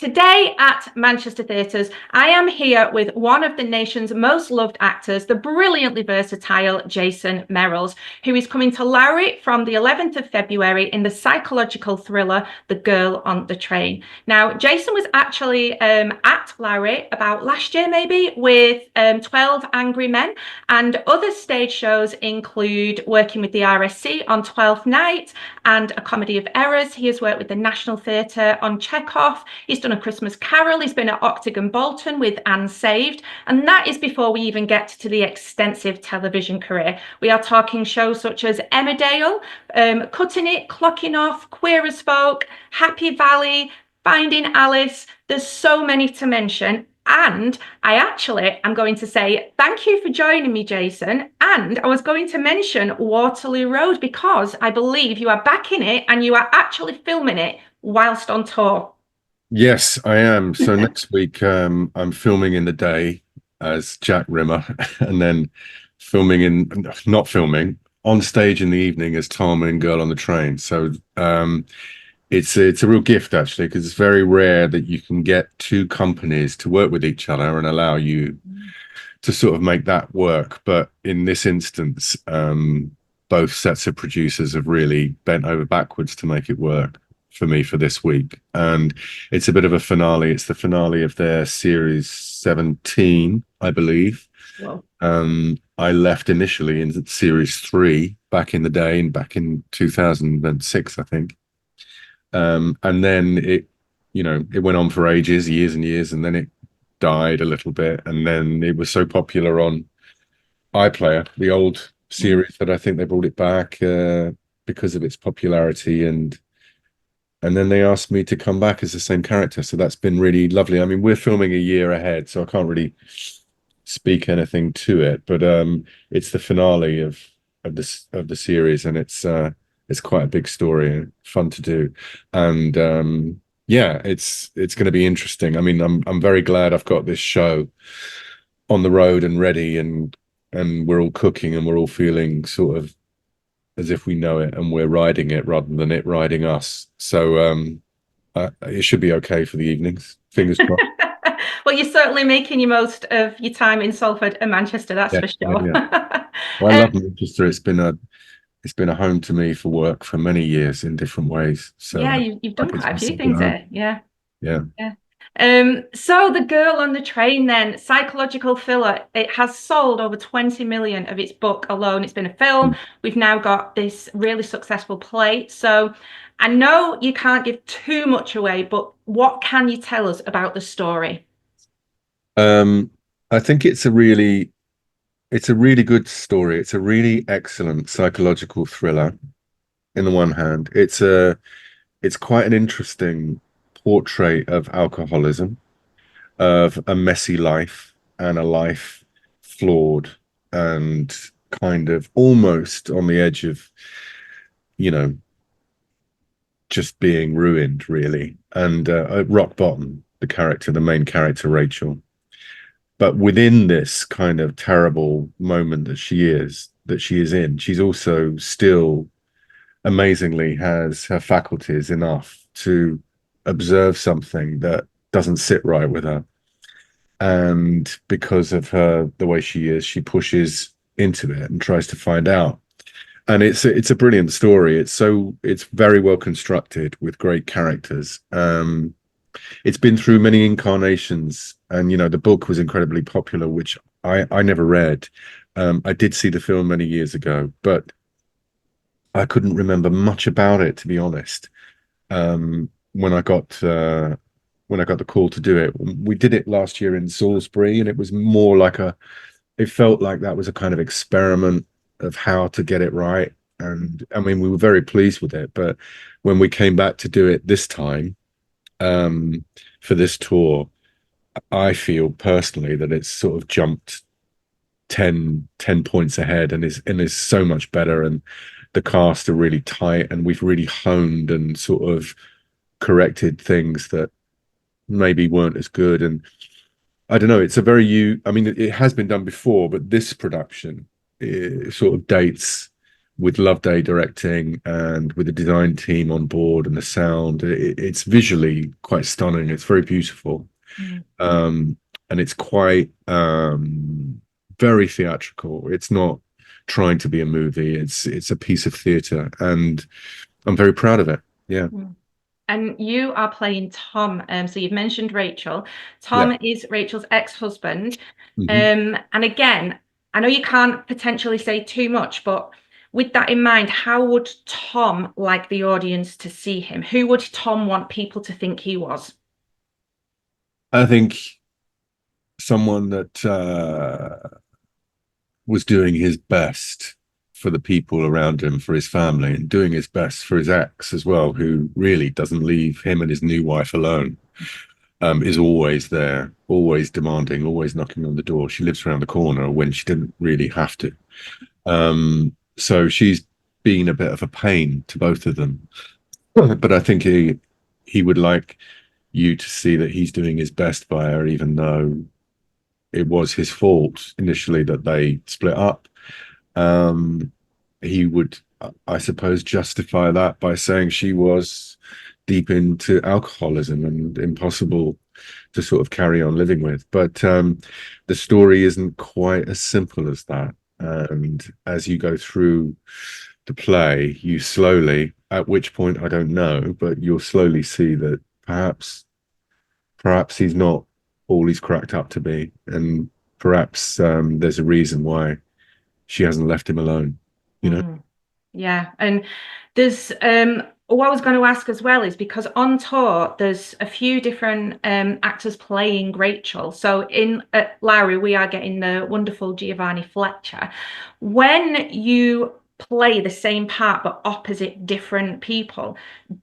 Today at Manchester Theatres, I am here with one of the nation's most loved actors, the brilliantly versatile Jason Merrells, who is coming to Lowry from the 11th of February in the psychological thriller The Girl on the Train. Now, Jason was actually at Lowry about last year, maybe, with 12 Angry Men, and other stage shows include working with the RSC on Twelfth Night and A Comedy of Errors. He has worked with the National Theatre on Chekhov. He's done A Christmas Carol. He's been at Octagon Bolton with Anne Saved. And that is before we even get to the extensive television career. We are talking shows such as Emmerdale, Cutting It, Clocking Off, Queer as Folk, Happy Valley, Finding Alice. There's so many to mention. And I'm going to say thank you for joining me, Jason. And I was going to mention Waterloo Road because I believe you are back in it and you are actually filming it whilst on tour. Yes, I am. So next week, I'm filming in the day as Jack Rimmer, and then not filming, on stage in the evening as Tom in Girl on the Train. So it's a real gift actually, because it's very rare that you can get two companies to work with each other and allow you to sort of make that work. But in this instance, both sets of producers have really bent over backwards to make it work for me for this week. And it's a bit of a finale. It's the finale of their series 17, I believe. Wow. I left initially in series 3 back in the day, and back in 2006, I think. And then it went on for ages, years and years, and then it died a little bit. And then it was so popular on iPlayer, the old series, that I think they brought it back because of its popularity. And then they asked me to come back as the same character. So that's been really lovely. I mean, we're filming a year ahead, so I can't really speak anything to it. But it's the finale of the series, and it's quite a big story and fun to do. And yeah, it's going to be interesting. I mean, I'm very glad I've got this show on the road and ready, and we're all cooking and we're all feeling sort of as if we know it and we're riding it rather than it riding us. So it should be okay for the evenings. Fingers crossed. Well, you're certainly making your most of your time in Salford and Manchester, that's for sure. Yeah. Well, I love Manchester. It's been a home to me for work for many years in different ways. So yeah, you've done quite a few things there. Yeah. Yeah. So The Girl on the Train, then, psychological thriller. It has sold over 20 million of its book alone. It's been a film. We've now got this really successful play. So I know you can't give too much away, but what can you tell us about the story? I think it's a really good story. It's a really excellent psychological thriller. In the one hand, it's quite an interesting portrait of alcoholism, of a messy life, and a life flawed and kind of almost on the edge of, just being ruined, really. And at rock bottom, the main character, Rachel. But within this kind of terrible moment that she is in, she's also still amazingly has her faculties enough to observe something that doesn't sit right with her. And because of the way she is, she pushes into it and tries to find out. And it's a brilliant story. It's very well constructed with great characters. It's been through many incarnations, and the book was incredibly popular, which I never read. I did see the film many years ago, but I couldn't remember much about it, to be honest. When I got the call to do it, we did it last year in Salisbury, and it was more like it felt like that was a kind of experiment of how to get it right. And I mean, we were very pleased with it, but when we came back to do it this time, for this tour, I feel personally that it's sort of jumped 10 points ahead, and is so much better. And the cast are really tight, and we've really honed and sort of corrected things that maybe weren't as good. And I don't know, it's a very I mean, it has been done before, but this production sort of dates with Loveday directing and with the design team on board and the sound, it's visually quite stunning. It's very beautiful. Mm. And it's quite very theatrical. It's not trying to be a movie. It's a piece of theatre, and I'm very proud of it. Yeah. Mm. And you are playing Tom. So you've mentioned Rachel. Yeah. Tom is Rachel's ex-husband. Hmm. And again, I know you can't potentially say too much, but with that in mind, how would Tom like the audience to see him? Who would Tom want people to think he was? I think someone that was doing his best for the people around him, for his family, and doing his best for his ex as well, who really doesn't leave him and his new wife alone. Is always there, always demanding, always knocking on the door. She lives around the corner when she didn't really have to. So she's been a bit of a pain to both of them. But I think he would like you to see that he's doing his best by her, even though it was his fault initially that they split up. Um, he would, I suppose, justify that by saying she was deep into alcoholism and impossible to sort of carry on living with. But the story isn't quite as simple as that. And as you go through the play, you slowly, at which point I don't know, but you'll slowly see that perhaps he's not all he's cracked up to be, and perhaps there's a reason why she hasn't left him alone. You know. Mm. Yeah, and there's what I was going to ask as well is because on tour there's a few different actors playing Rachel. So in at Lowry we are getting the wonderful Giovanna Fletcher. When you play the same part but opposite different people,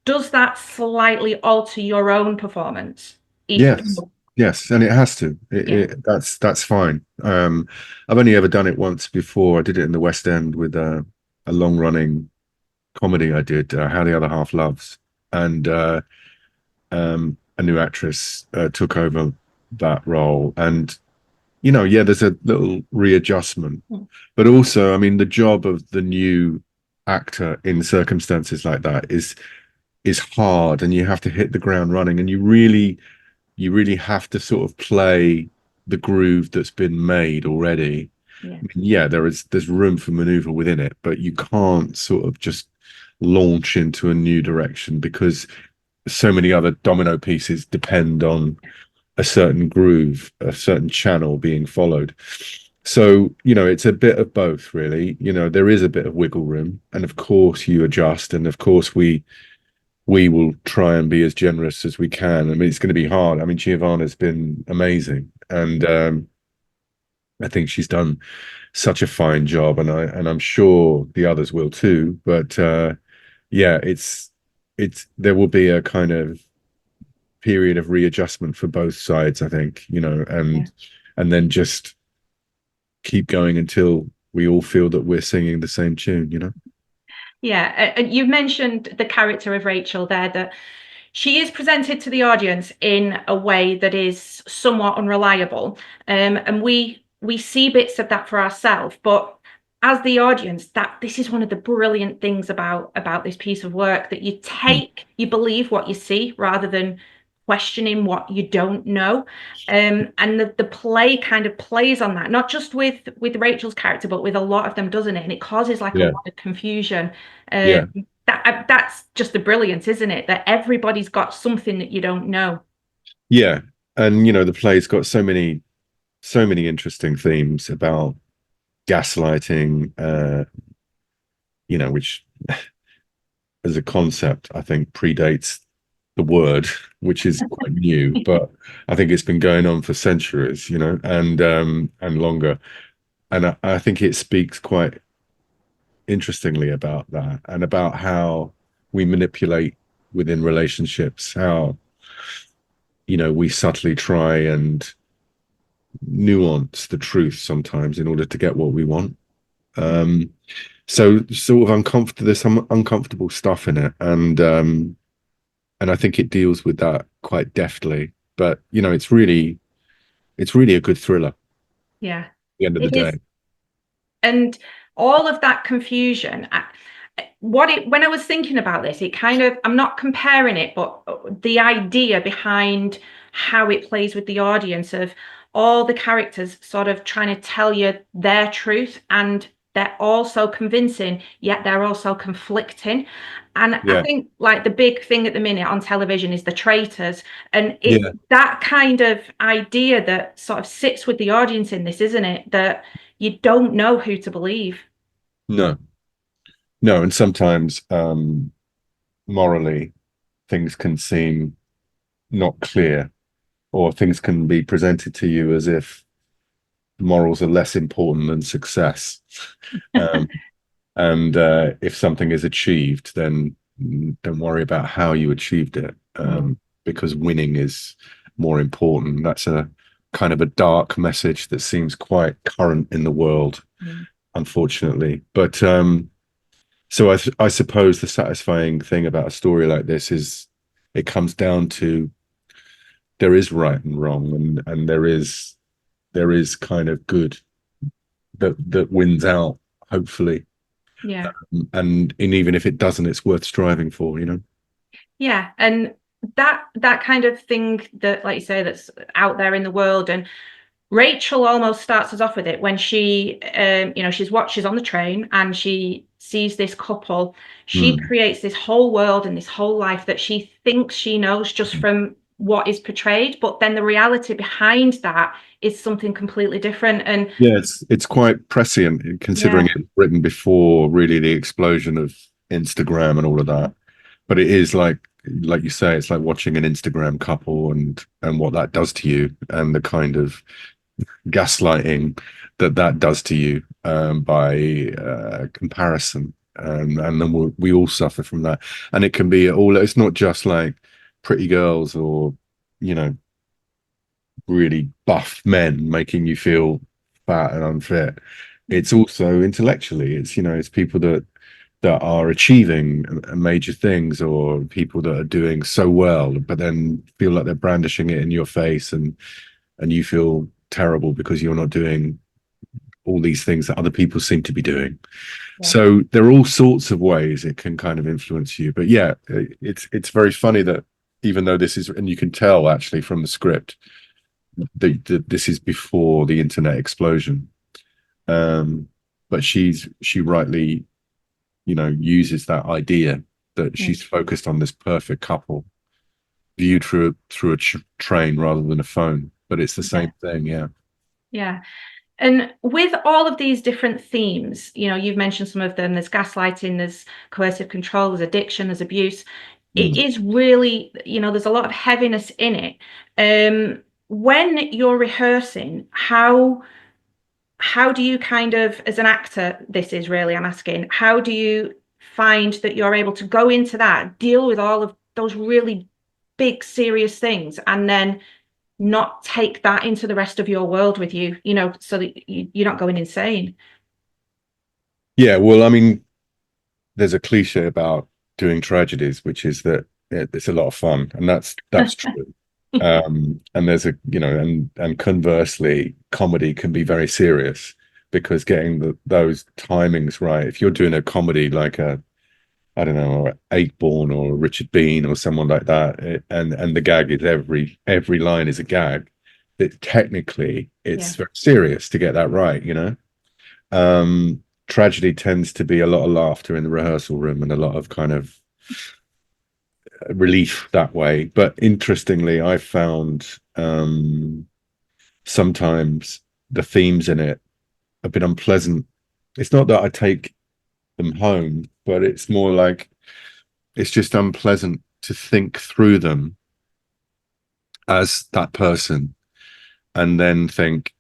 does that slightly alter your own performance? Even Yes, though, yes, and it has to. yeah. That's fine. I've only ever done it once before. I did it in the West End with a long running comedy I did, How the Other Half Loves, and a new actress took over that role, and yeah, there's a little readjustment, Mm. but also, I mean, the job of the new actor in circumstances like that is hard, and you have to hit the ground running, and you really have to sort of play the groove that's been made already. Yeah. I mean, yeah, there's room for maneuver within it, but you can't sort of just launch into a new direction because so many other domino pieces depend on a certain groove, a certain channel being followed. So, it's a bit of both, really. There is a bit of wiggle room, and of course you adjust, and of course we will try and be as generous as we can. I mean, it's going to be hard. I mean, Giovanna's been amazing, and I think she's done such a fine job, and I'm sure the others will too. But yeah, it's there will be a kind of period of readjustment for both sides, I think, Yeah. and then just keep going until we all feel that we're singing the same tune. Yeah, and you've mentioned the character of Rachel there, that she is presented to the audience in a way that is somewhat unreliable, and we see bits of that for ourselves. But as the audience, that this is one of the brilliant things about this piece of work, that you believe what you see rather than questioning what you don't know. And the play kind of plays on that, not just with Rachel's character, but with a lot of them, doesn't it? And it causes like a Yeah, lot of confusion. yeah, That's just the brilliance, isn't it? That everybody's got something that you don't know. yeah. And the play's got so many interesting themes about gaslighting, which as a concept, I think predates the word, which is quite new, but I think it's been going on for centuries, and longer. And I think it speaks quite interestingly about that and about how we manipulate within relationships, how, we subtly try and nuance the truth sometimes in order to get what we want. Um, so sort of uncomfortable, there's some uncomfortable stuff in it, and I think it deals with that quite deftly. But it's really a good thriller at Yeah, the end of the it is. day. And all of that confusion. When I was thinking about this, it kind of, I'm not comparing it, but the idea behind how it plays with the audience of all the characters sort of trying to tell you their truth, and they're also convincing, yet they're also conflicting. And I Yeah, think like the big thing at the minute on television is the traitors. And it's yeah, that kind of idea that sort of sits with the audience in this, isn't it? That you don't know who to believe. no, no, and sometimes morally things can seem not clear, or things can be presented to you as if morals are less important than success. Um, and if something is achieved, then don't worry about how you achieved it, Mm, because winning is more important. That's a kind of a dark message that seems quite current in the world, mm. unfortunately. But so I suppose the satisfying thing about a story like this is it comes down to there is right and wrong, and there is kind of good that wins out, hopefully. Yeah. And even if it doesn't, it's worth striving for, Yeah. And that kind of thing that, like you say, that's out there in the world. And Rachel almost starts us off with it when she, she's on the train and she sees this couple. She Mm. creates this whole world and this whole life that she thinks she knows just from what is portrayed, but then the reality behind that is something completely different. And Yeah, it's quite prescient considering yeah, it's written before really the explosion of Instagram and all of that. But it is like you say, it's like watching an Instagram couple and what that does to you, and the kind of gaslighting that does to you, by comparison, and then we all suffer from that. And it can be all, it's not just like pretty girls or you know really buff men making you feel fat and unfit. It's also intellectually, it's people that are achieving major things, or people that are doing so well but then feel like they're brandishing it in your face, and you feel terrible because you're not doing all these things that other people seem to be doing. yeah, So there are all sorts of ways it can kind of influence you. But yeah, it's very funny that even though this is, and you can tell actually from the script that this is before the internet explosion. um but she rightly uses that idea that mm, she's focused on this perfect couple viewed through a train rather than a phone, but it's the yeah, same thing. Yeah. yeah. And with all of these different themes, you've mentioned some of them. There's gaslighting, there's coercive control, there's addiction, there's abuse. It Mm. is really, there's a lot of heaviness in it. When you're rehearsing, how do you kind of, as an actor, this is really, I'm asking, how do you find that you're able to go into that, deal with all of those really big, serious things, and then not take that into the rest of your world with you, so that you're not going insane? Yeah, well, I mean, there's a cliche about doing tragedies, which is that it's a lot of fun, and that's true. And there's and conversely, comedy can be very serious, because getting those timings right. If you're doing a comedy like I don't know, or Eightborn or Richard Bean or someone like that, and the gag is every line is a gag. It technically Yeah, it's very serious to get that right. Tragedy tends to be a lot of laughter in the rehearsal room and a lot of kind of relief that way. But interestingly, I found sometimes the themes in it a bit unpleasant. It's not that I take them home, but it's more like it's just unpleasant to think through them as that person, and then think,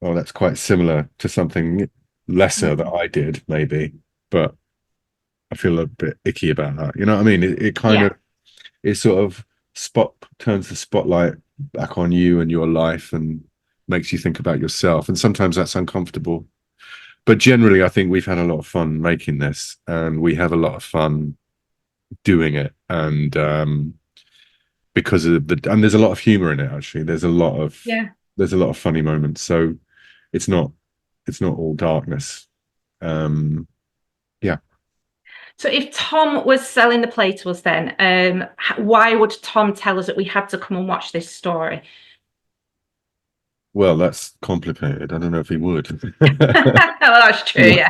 oh, that's quite similar to something lesser that I did, maybe, but I feel a bit icky about that. You know what I mean? It kind yeah, of, it sort of turns the spotlight back on you and your life, and makes you think about yourself. And sometimes that's uncomfortable. But generally, I think we've had a lot of fun making this, and we have a lot of fun doing it. And because of and there's a lot of humor in it, actually. yeah. There's a lot of funny moments. So it's not it's not all darkness. Yeah. So if Tom was selling the play to us then, why would Tom tell us that we had to come and watch this story? Well, that's complicated. I don't know if he would. Well, that's true, yeah.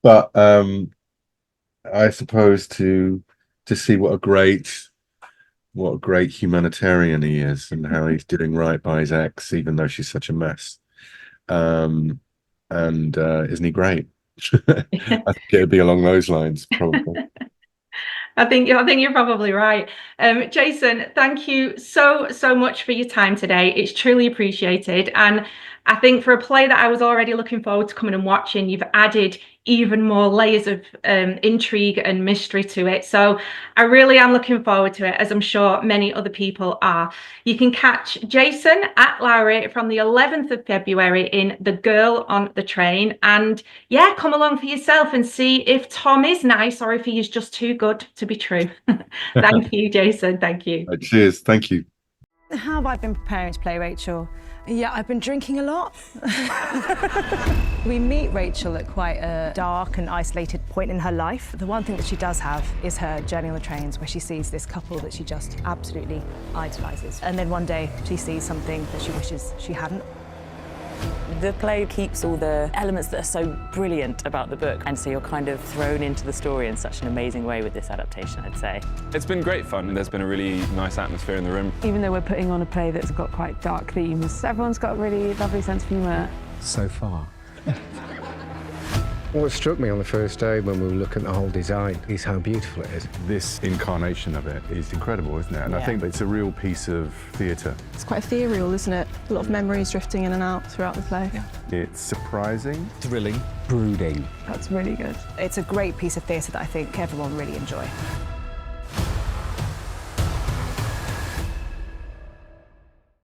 But I suppose to see what a great humanitarian he is, and how he's doing right by his ex, even though she's such a mess. And isn't he great? I think it'd be along those lines, probably. I think you're probably right. Jason, thank you so much for your time today. It's truly appreciated. And I think for a play that I was already looking forward to coming and watching, you've added even more layers of intrigue and mystery to it. So I really am looking forward to it, as I'm sure many other people are. You can catch Jason at Lowry from the 11th of February in The Girl on the Train. And yeah, come along for yourself and see if Tom is nice or if he is just too good to be true. Thank you, Jason. Thank you. Cheers. Thank you. How have I been preparing to play Rachel? Yeah, I've been drinking a lot. We meet Rachel at quite a dark and isolated point in her life. The one thing that she does have is her journey on the trains, where she sees this couple that she just absolutely idolises. And then one day she sees something that she wishes she hadn't. The play keeps all the elements that are so brilliant about the book, and so you're kind of thrown into the story in such an amazing way with this adaptation, I'd say. It's been great fun. There's been a really nice atmosphere in the room. Even though we're putting on a play that's got quite dark themes, everyone's got a really lovely sense of humour. So far. What struck me on the first day when we were looking at the whole design is how beautiful it is. This incarnation of it is incredible, isn't it? And I think it's a real piece of theatre. It's quite ethereal, isn't it? A lot of memories drifting in and out throughout the play. It's surprising. Thrilling. Brooding. That's really good. It's a great piece of theatre that I think everyone really enjoy.